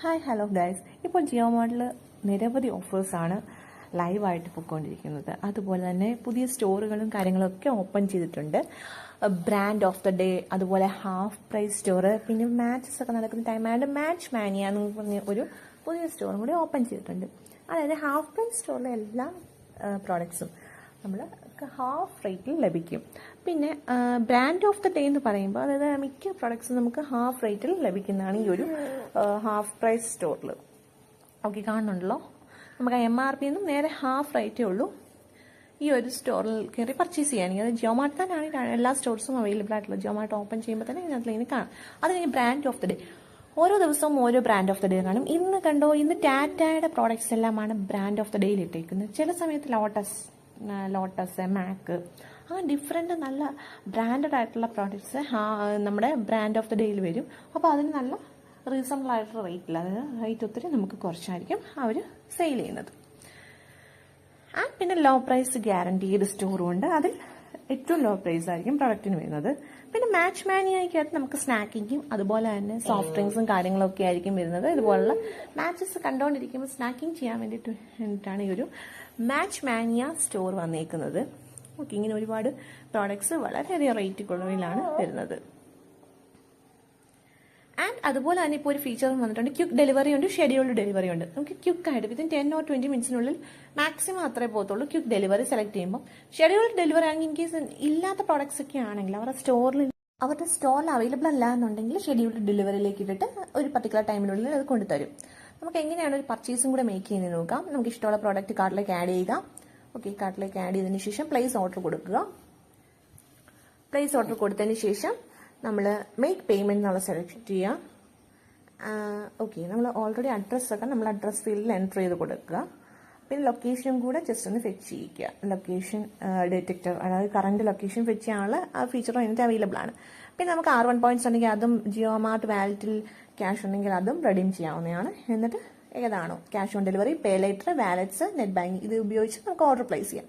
Hi hello guys, ഇപ്പോൾ ജിയോ മാർട്ടിൽ നിരവധി ഓഫേഴ്സാണ് ലൈവായിട്ട് പോയിക്കൊണ്ടിരിക്കുന്നത്. അതുപോലെ തന്നെ പുതിയ സ്റ്റോറുകളും കാര്യങ്ങളൊക്കെ ഓപ്പൺ ചെയ്തിട്ടുണ്ട്. ബ്രാൻഡ് ഓഫ് ദ ഡേ, അതുപോലെ ഹാഫ് പ്രൈസ് സ്റ്റോറ്, പിന്നെ മാച്ചസ് ഒക്കെ നടക്കുന്ന ടൈമായിട്ട് മാച്ച് മാനിയ എന്ന് പറഞ്ഞ ഒരു പുതിയ സ്റ്റോറും കൂടി ഓപ്പൺ ചെയ്തിട്ടുണ്ട്. അതായത് ഹാഫ് പ്രൈസ് സ്റ്റോറിലെ എല്ലാ പ്രോഡക്ട്സും നമ്മൾ ഹാഫ് റേറ്റിൽ ലഭിക്കും. പിന്നെ ബ്രാൻഡ് ഓഫ് ദ ഡേ എന്ന് പറയുമ്പോൾ അതായത് മിക്ക പ്രോഡക്ട്സും നമുക്ക് ഹാഫ് റേറ്റിൽ ലഭിക്കുന്നതാണ് ഈ ഒരു ഹാഫ് പ്രൈസ് സ്റ്റോറിൽ. ഓക്കെ, കാണുന്നുണ്ടല്ലോ. നമുക്ക് MRP നിന്നും നേരെ ഹാഫ് റേറ്റേ ഉള്ളൂ ഈ ഒരു സ്റ്റോറിൽ കയറി പർച്ചേസ് ചെയ്യാനെങ്കിൽ. അത് ജിയോ മാർട്ട് തന്നെയാണ് എല്ലാ സ്റ്റോർസും അവൈലബിൾ ആയിട്ടുള്ളത്. ജിയോ മാർട്ട് ഓപ്പൺ ചെയ്യുമ്പോൾ തന്നെ ഇതിനകത്ത് ഇങ്ങനെ കാണാം. അത് കഴിഞ്ഞ് ബ്രാൻഡ് ഓഫ് ദ ഡേ, ഓരോ ദിവസവും ഓരോ ബ്രാൻഡ് ഓഫ് ദ ഡേ കാണും. ഇന്ന് കണ്ടോ, ഇന്ന് ടാറ്റയുടെ പ്രോഡക്ട്സ് എല്ലാമാണ് ബ്രാൻഡ് ഓഫ് ദ ഡേയിൽ ഇട്ടേക്കുന്നത്. ചില സമയത്ത് ലോട്ടസ്, മാക്ക്, അങ്ങനെ ഡിഫറെൻറ്റ് നല്ല ബ്രാൻഡഡ് ആയിട്ടുള്ള പ്രോഡക്ട്സ് നമ്മുടെ ബ്രാൻഡ് ഓഫ് ദ ഡേയിൽ വരും. അപ്പോൾ അതിന് നല്ല റീസണബിൾ ആയിട്ടുള്ള റേറ്റിൽ, അതായത് റേറ്റ് ഒത്തിരി നമുക്ക് കുറച്ചായിരിക്കും അവർ സെയിൽ ചെയ്യുന്നത്. പിന്നെ ലോ പ്രൈസ് ഗ്യാരണ്ടീഡ് സ്റ്റോറും ഉണ്ട്. അതിൽ ഏറ്റവും ലോ പ്രൈസ് ആയിരിക്കും പ്രൊഡക്റ്റിന് വരുന്നത്. പിന്നെ മാച്ച് മാനിയയ്ക്കകത്ത് നമുക്ക് സ്നാക്കിങ്ങും അതുപോലെ തന്നെ സോഫ്റ്റ് ഡ്രിങ്ക്സും കാര്യങ്ങളൊക്കെ ആയിരിക്കും വരുന്നത്. ഇതുപോലുള്ള മാച്ചസ് കണ്ടുകൊണ്ടിരിക്കുമ്പോൾ സ്നാക്കിങ് ചെയ്യാൻ വേണ്ടിയിട്ടാണ് ഈ ഒരു മാച്ച് മാനിയ സ്റ്റോർ വന്നേക്കുന്നത്. ഓക്കെ, ഇങ്ങനെ ഒരുപാട് പ്രോഡക്ട്സ് വളരെയധികം റേറ്റ് കുറവിലാണ് വരുന്നത്. ആൻഡ് അതുപോലെ തന്നെ ഇപ്പോൾ ഒരു ഫീച്ചർ വന്നിട്ടുണ്ട്. ക്വിക്ക് ഡെലിവറി ഉണ്ട്, ഷെഡ്യൂൾഡ് ഡെലിവറി ഉണ്ട്. നമുക്ക് ക്വിക്കായിട്ട് വിത്തിൻ 10 or 20 മിനിറ്റ്സിനുള്ളിൽ മാക്സിമം അത്രേ പോകത്തുള്ളൂ ക്വിക്ക് ഡെലിവറി സെലക്ട് ചെയ്യുമ്പോൾ. ഷെഡ്യൂൾഡ് ഡെലിവറി ആണെങ്കിൽ ഇൻ കേസ് ഇല്ലാത്ത പ്രോഡക്ട്സ് ഒക്കെ ആണെങ്കിൽ അവരുടെ സ്റ്റോറിൽ അവൈലബിൾ അല്ല എന്നുണ്ടെങ്കിൽ ഷെഡ്യൂൾഡ് ഡെലിവറിയിലേക്ക് ഇട്ടിട്ട് ഒരു പർട്ടിക്കുലർ ടൈമിനുള്ളിൽ അത് കൊണ്ടുതരും. നമുക്ക് എങ്ങനെയാണ് ഒരു പർച്ചേസും കൂടെ മേക്ക് ചെയ്യുന്നത് നോക്കാം. നമുക്ക് ഇഷ്ടമുള്ള പ്രോഡക്റ്റ് കാർട്ടിലേക്ക് ആഡ് ചെയ്യുക. ഓക്കെ, കാർട്ടിലേക്ക് ആഡ് ചെയ്തതിന് ശേഷം പ്ലേസ് ഓർഡർ കൊടുക്കുക. പ്ലേസ് ഓർഡർ കൊടുത്തതിന് ശേഷം നമ്മൾ മേക്ക് പേയ്മെന്റ് എന്നുള്ള സെലക്ട് ചെയ്യുക. ഓക്കെ, നമ്മൾ ഓൾറെഡി അഡ്രസ്സൊക്കെ നമ്മൾ അഡ്രസ് ഫീൽഡിൽ എൻ്റർ ചെയ്ത് കൊടുക്കുക. പിന്നെ ലൊക്കേഷനും കൂടെ ജസ്റ്റ് ഒന്ന് ഫെച്ച് ചെയ്യിക്കുക. ലൊക്കേഷൻ ഡിറ്റക്ടർ, അതായത് കറണ്ട് ലൊക്കേഷൻ ഫെച്ച് ചെയ്യാനുള്ള ആ ഫീച്ചറും അതിനകത്ത് അവൈലബിൾ ആണ്. പിന്നെ നമുക്ക് R1 പോയിന്റ്സ് ഉണ്ടെങ്കിൽ അതും ജിയോ മാർട്ട് വാലറ്റിൽ ക്യാഷ് ഉണ്ടെങ്കിൽ അതും റെഡീം ചെയ്യാവുന്നതാണ്. എന്നിട്ട് ഏതാണോ cash on delivery, pay later, wallets, net banking ഇത് ഉപയോഗിച്ച് നമുക്ക് ഓർഡർ പ്ലേസ് ചെയ്യാം.